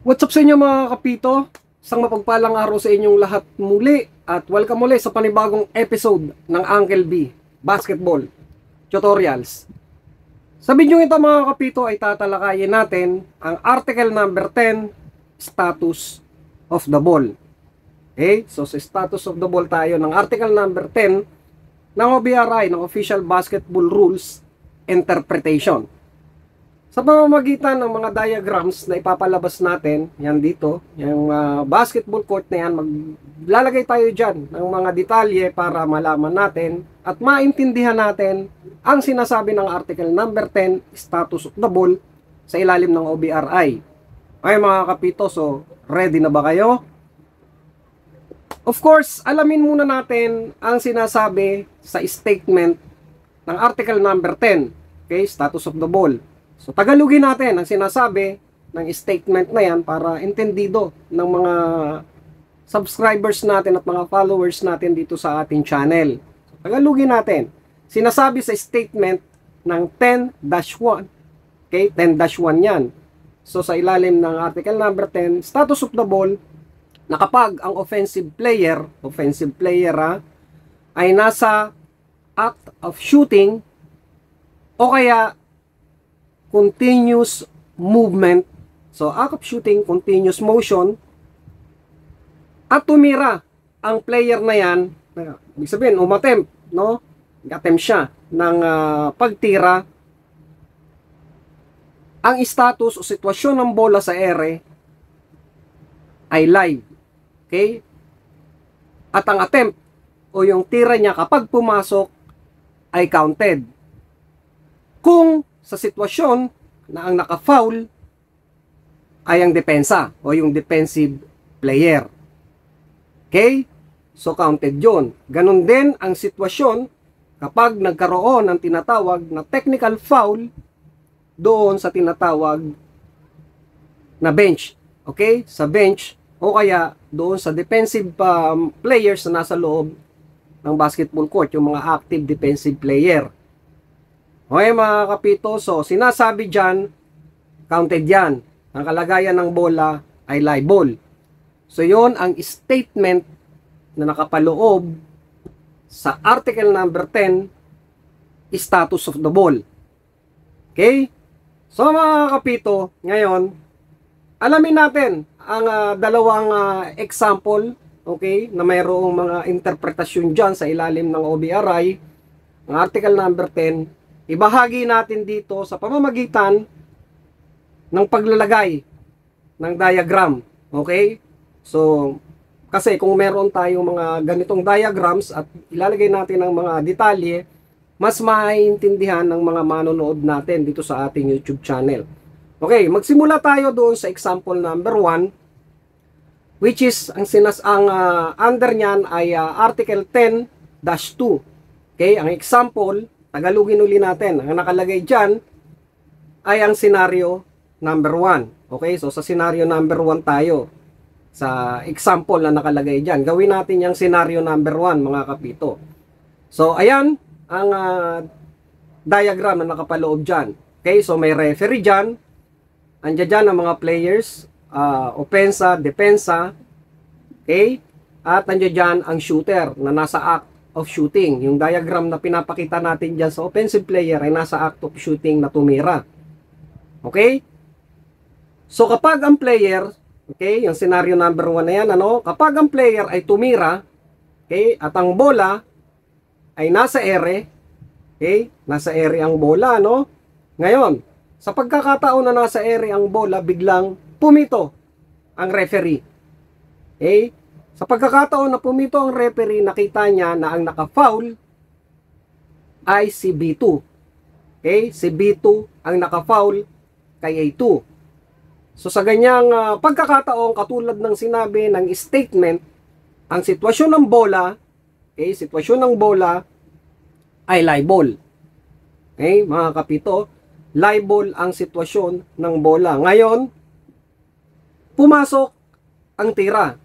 What's up sa inyo mga kapito? Isang mapagpalang araw sa inyong lahat muli at welcome muli sa panibagong episode ng Uncle B Basketball Tutorials. Sa video ito mga kapito ay tatalakayin natin ang article number 10, Status of the Ball. Okay? So sa Status of the Ball tayo ng article number 10 ng OBRI, ng Official Basketball Rules Interpretation. Sa pamamagitan ng mga diagrams na ipapalabas natin, yan dito, yung basketball court na yan, maglalagay tayo dyan ng mga detalye para malaman natin at maintindihan natin ang sinasabi ng article number 10, Status of the Ball, sa ilalim ng OBRI. Okay mga kapito, so ready na ba kayo? Of course, alamin muna natin ang sinasabi sa statement ng article number 10, okay, Status of the Ball. So, tagalugin natin ang sinasabi ng statement na yan para entendido ng mga subscribers natin at mga followers natin dito sa ating channel. So, tagalugin natin. Sinasabi sa statement ng 10-1. Okay, 10-1 yan. So, sa ilalim ng article number 10, status of the ball, na kapag ang offensive player ay nasa act of shooting o kaya continuous movement, so act of shooting, continuous motion, at tumira ang player na yan, ibig sabihin, umatempt, no? Nag-attempt siya ng pagtira, ang status o sitwasyon ng bola sa ere ay live. Okay? At ang attempt o yung tira niya kapag pumasok ay counted. Kung sa sitwasyon na ang naka-foul ay ang depensa o yung defensive player. Okay? So counted yun. Ganon din ang sitwasyon kapag nagkaroon ng tinatawag na technical foul doon sa tinatawag na bench. Okay? Sa bench o kaya doon sa defensive players na nasa loob ng basketball court, yung mga active defensive player. Okay mga kapito, so sinasabi dyan, counted yan. Ang kalagayan ng bola ay live ball. So yon ang statement na nakapaloob sa article number 10, status of the ball. Okay? So mga kapito, ngayon, alamin natin ang dalawang example, okay, na mayroong mga interpretasyon dyan sa ilalim ng OBRI, ang article number 10, ibahagi natin dito sa pamamagitan ng paglalagay ng diagram. Okay? So, kasi kung meron tayong mga ganitong diagrams at ilalagay natin ang mga detalye, mas maiintindihan ng mga manonood natin dito sa ating YouTube channel. Okay, magsimula tayo doon sa example number 1, which is ang under niyan ay article 10-2. Okay, ang example, tagalugin uli natin. Ang nakalagay dyan ay ang scenario number 1. Okay, so sa scenario number 1 tayo. Sa example na nakalagay dyan. Gawin natin yung scenario number 1, mga kapito. So, ayan ang diagram na nakapaloob dyan. Okay, so may referee dyan. Andiyan dyan ang mga players, opensa, depensa. Okay, at andiyan dyan ang shooter na nasa act of shooting. Yung diagram na pinapakita natin dyan sa offensive player ay nasa act of shooting na tumira. Okay? So kapag ang player, okay, yung scenario number 1 na yan, kapag ang player ay tumira, okay, at ang bola ay nasa ere, okay, nasa ere ang bola, Ngayon, sa pagkakataon na nasa ere ang bola, biglang pumito ang referee. Okay? Sa pagkakataon na pumito ang referee, nakita niya na ang naka-foul ay si B2. Okay? Si B2 ang naka-foul kay A2. So sa ganyang pagkakataon, katulad ng sinabi ng statement, ang sitwasyon ng bola, okay, sitwasyon ng bola ay live ball. Okay, mga kapito, live ball ang sitwasyon ng bola. Ngayon, pumasok ang tira.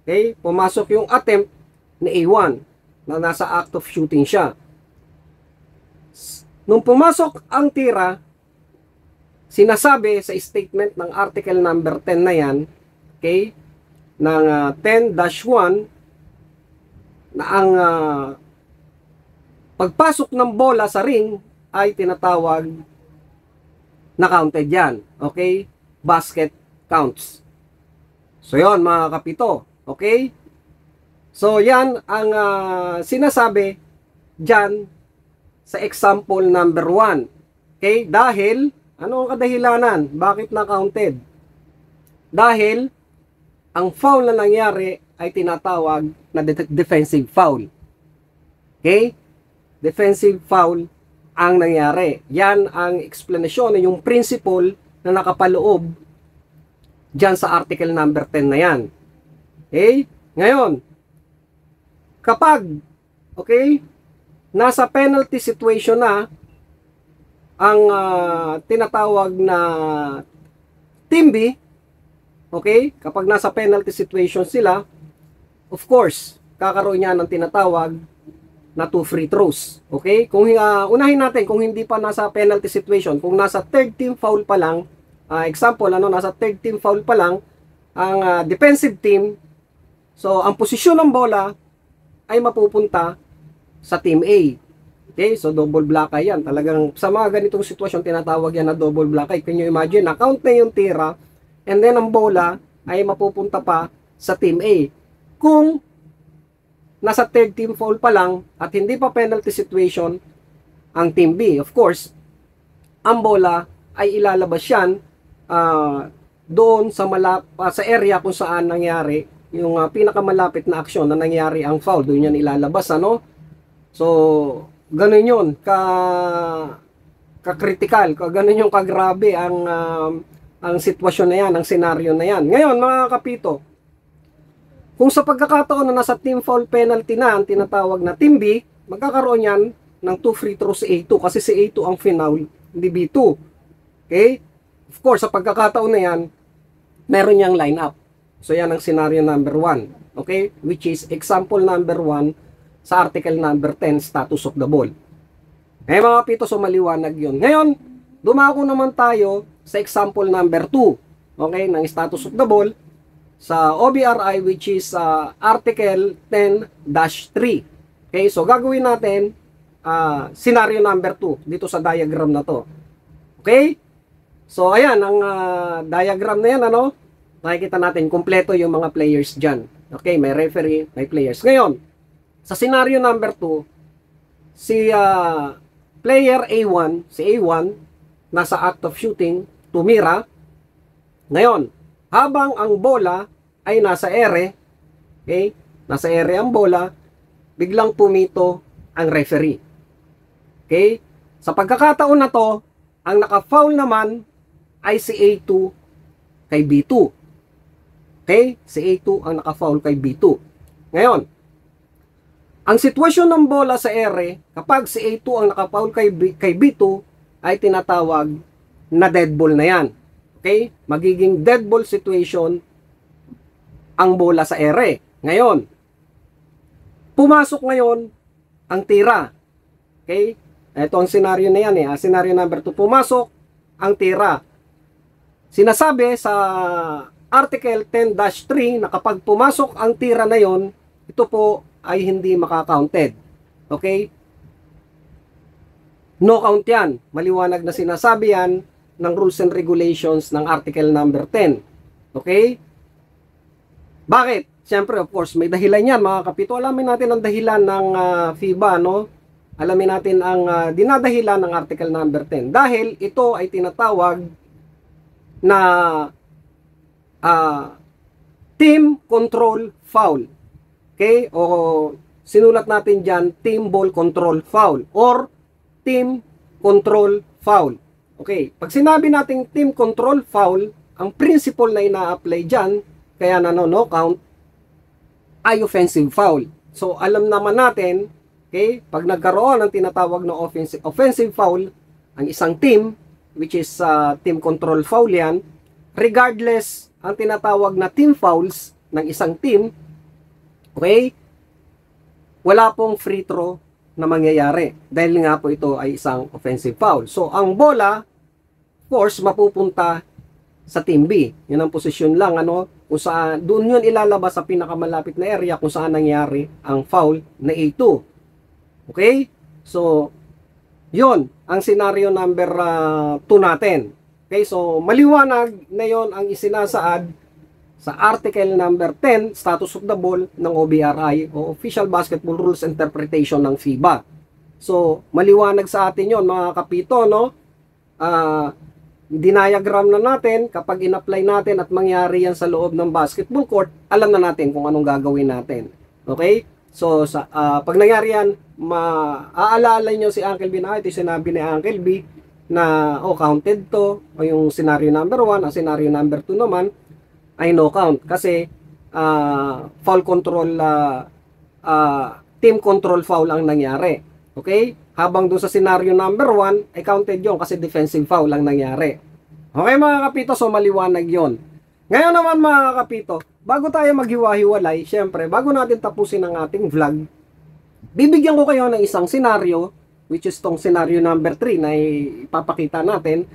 Okay? Pumasok yung attempt ni A1 na nasa act of shooting siya. Nung pumasok ang tira, sinasabi sa statement ng article number 10 na yan, okay, ng 10-1, na ang pagpasok ng bola sa ring ay tinatawag na counted yan. Okay? Basket counts. So, yon mga kapito. Okay? So, yan ang sinasabi dyan sa example number 1. Okay? Dahil, ano ang kadahilanan? Bakit na counted? Dahil, ang foul na nangyari ay tinatawag na defensive foul. Okay? Defensive foul ang nangyari. Yan ang explanation, yung principle na nakapaloob dyan sa article number 10 na yan. Okay? Ngayon, kapag, okay, nasa penalty situation na ang tinatawag na Team B, okay, kapag nasa penalty situation sila, of course, kakaroon niya ng tinatawag na 2 free throws. Okay? Kung unahin natin kung hindi pa nasa penalty situation, kung nasa third team foul pa lang, example, nasa third team foul pa lang ang defensive team, so ang posisyon ng bola ay mapupunta sa team A. Okay? So double block yan. Talagang sa mga ganitong sitwasyon tinatawag yan na double block. Can you imagine? Na-count na yung tira and then ang bola ay mapupunta pa sa team A. Kung nasa third team foul pa lang at hindi pa penalty situation ang team B, of course, ang bola ay ilalabas yan doon sa area kung saan nangyari yung pinakamalapit na aksyon na nangyari ang foul. Doon yan ilalabas, ano? So, ganun yun, ka-critical, ganun yung kagrabe ang sitwasyon na yan, ang senaryo na yan. Ngayon, mga kapito, kung sa pagkakataon na nasa team foul penalty na ang tinatawag na team B, magkakaroon yan ng 2 free throws sa A2 kasi si A2 ang foul, hindi B2. Okay? Of course, sa pagkakataon na yan, meron niyang line up. So, yan ang scenario number 1. Okay? Which is example number 1 sa article number 10, status of the ball. Eh, mga kapito, so maliwanag yun. Ngayon, dumako naman tayo sa example number 2. Okay? Ng status of the ball sa OBRI, which is Article 10-3. Okay, so gagawin natin scenario number 2 dito sa diagram na to. Okay? So ayan, ang diagram na yan, ano? Nakikita natin, kumpleto yung mga players dyan. Okay, may referee, may players. Ngayon, sa scenario number 2, si player A1, si A1, nasa act of shooting, tumira. Ngayon, habang ang bola ay nasa ere, okay, nasa ere ang bola, biglang pumito ang referee. Okay? Sa pagkakataon na to, ang naka-foul naman ay si A2 kay B2. Okay? Si A2 ang naka-foul kay B2. Ngayon, ang sitwasyon ng bola sa ere, kapag si A2 ang naka-foul kay B2, ay tinatawag na dead ball na yan. Okay? Magiging dead ball situation ang bola sa ere. Ngayon, pumasok ngayon ang tira. Okay? Ito ang senaryo na yan. Senaryo number 2. Pumasok ang tira. Sinasabi sa Article 10-3 na kapag pumasok ang tira na yon, ito po ay hindi makakounted. Okay? No count yan. Maliwanag na sinasabi yan ng rules and regulations ng article number 10. Okay? Bakit? Siyempre, of course, may dahilan yan, mga kapito. Alamin natin ang dahilan ng FIBA, no? Alamin natin ang dinadahilan ng article number 10. Dahil ito ay tinatawag na team control foul. Okay? O sinulat natin dyan, team ball control foul or team control foul. Okay, pag sinabi nating team control foul, ang principle na ina-apply dyan, kaya no count, ay offensive foul. So, alam naman natin, okay, pag nagkaroon ng tinatawag na offensive foul, ang isang team, which is team control foul yan, regardless ang tinatawag na team fouls ng isang team, okay, wala pong free throw na mangyayari dahil nga po ito ay isang offensive foul. So, ang bola, of course, mapupunta sa team B. Yun ang posisyon lang, ano, kung saan, doon yun ilalabas sa pinakamalapit na area kung saan nangyari ang foul na A2. Okay? So, yun, ang scenario number 2 natin. Okay, so, maliwanag na yun ang isinasaad sa article number 10, status of the ball ng OBRI o Official Basketball Rules Interpretation ng FIBA. So, maliwanag sa atin yon mga kapito, no? Diniagram na natin, kapag in-apply natin at mangyari yan sa loob ng basketball court, alam na natin kung anong gagawin natin. Okay? So, pag nangyari yan, maaalala nyo si Uncle B na ito, sinabi ni Uncle B na, counted to, o yung scenario number 1, ang scenario number 2 naman, ay no count. Kasi, foul control, team control foul ang nangyari. Okay? Habang doon sa scenario number 1, ay counted yon kasi defensive foul lang nangyari. Okay mga kapito, so maliwanag yon. Ngayon naman mga kapito, bago tayo maghiwa-hiwalay, syempre, bago natin tapusin ang ating vlog, bibigyan ko kayo ng isang scenario, which is tong scenario number 3 na ipapakita natin.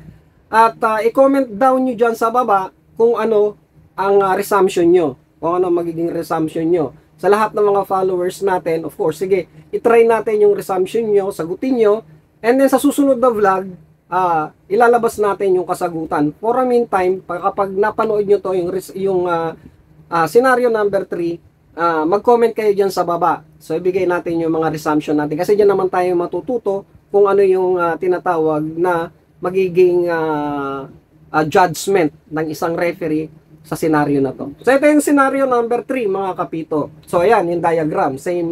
At i-comment down nyo dyan sa baba kung ano ang resumption nyo, kung ano magiging resumption nyo. Sa lahat ng mga followers natin, of course, sige, itry natin yung resumption nyo, sagutin nyo, and then sa susunod na vlog, ilalabas natin yung kasagutan. For a meantime, kapag napanood nyo to, yung scenario number 3, mag-comment kayo dyan sa baba. So, ibigay natin yung mga resumption natin. Kasi dyan naman tayo matututo kung ano yung tinatawag na magiging judgment ng isang referee sa scenario na to. So, ito yung scenario number 3, mga kapito. So, ayan, yung diagram. Same,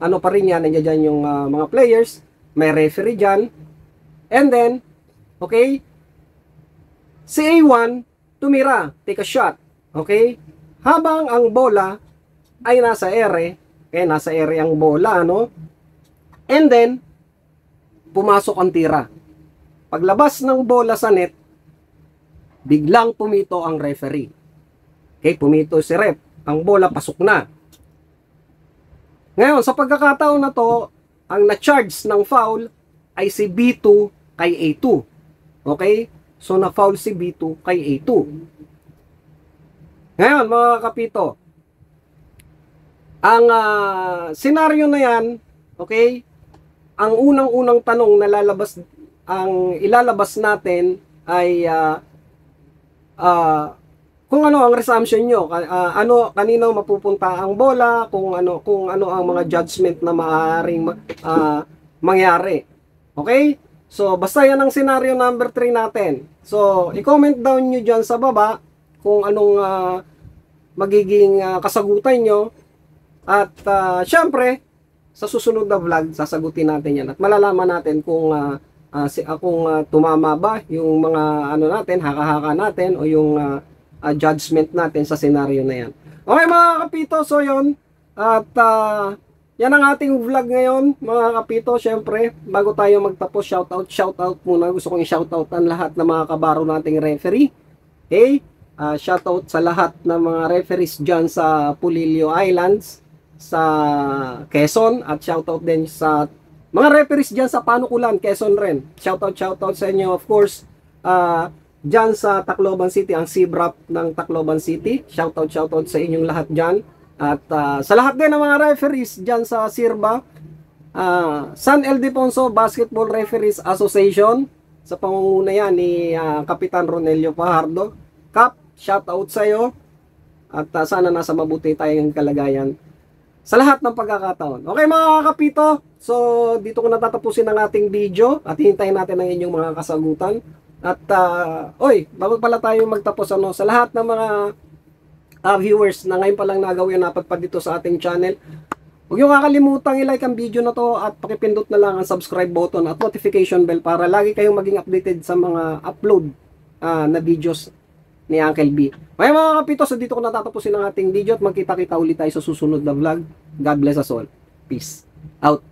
ano pa rin yan. Nandiyan dyan yung mga players. May referee dyan. And then, okay, si A1, tumira. Take a shot. Okay? Habang ang bola ay nasa ere. Okay, nasa ere ang bola, ano? And then, pumasok ang tira. Paglabas ng bola sa net, biglang pumito ang referee. Okay, pumito si ref. Ang bola pasok na. Ngayon, sa pagkakataon na to, ang na-charge ng foul ay si B2 kay A2. Okay? So, na-foul si B2 kay A2. Ngayon, mga kapito, ang senaryo na yan, okay, ang unang-unang tanong na ilalabas natin ay kung ano ang resumption nyo, kanino mapupunta ang bola, kung ano ang mga judgment na maaaring mangyari. Okay? So, basta yan ang scenario number 3 natin. So, i-comment down nyo dyan sa baba kung anong magiging kasagutan nyo. At syempre, sa susunod na vlog, sasagutin natin yan. At malalaman natin kung tumama ba yung mga natin, haka-haka natin, o yung judgment natin sa scenario na yan. Okay mga kapito, so yun. At yan ang ating vlog ngayon, mga kapito. Syempre, bago tayo magtapos, shoutout muna. Gusto kong i-shoutout ang lahat ng mga kabaro nating referee. Okay? Shoutout sa lahat ng mga referees dyan sa Pulilio Islands, sa Quezon, at shoutout din sa mga referees dyan sa Panukulan, Quezon rin. Shoutout sa inyo, of course, dyan sa Tacloban City, ang CBRAP ng Tacloban City. Shoutout sa inyong lahat dyan. At sa lahat din ng mga referees dyan sa SIRBA, San Ildefonso Basketball Referees Association, sa pangunguna yan ni Kapitan Ronelio Fajardo. Kap, shoutout sa iyo. At sana nasa mabuti tayong kalagayan sa lahat ng pagkakataon. Okay mga kapito, so dito ko natatapusin ang ating video at hintayin natin ang inyong mga kasagutan. At bago pala tayo magtapos, sa lahat ng mga viewers na ngayon pa lang nagawin napadpad dito sa ating channel, huwag nyo kakalimutang i-like ang video na to at pakipindot na lang ang subscribe button at notification bell para lagi kayong maging updated sa mga upload na videos ni Uncle B. Okay mga kapito, so dito ko natatapusin ang ating video at magkita-kita ulit tayo sa susunod na vlog. God bless us all. Peace out.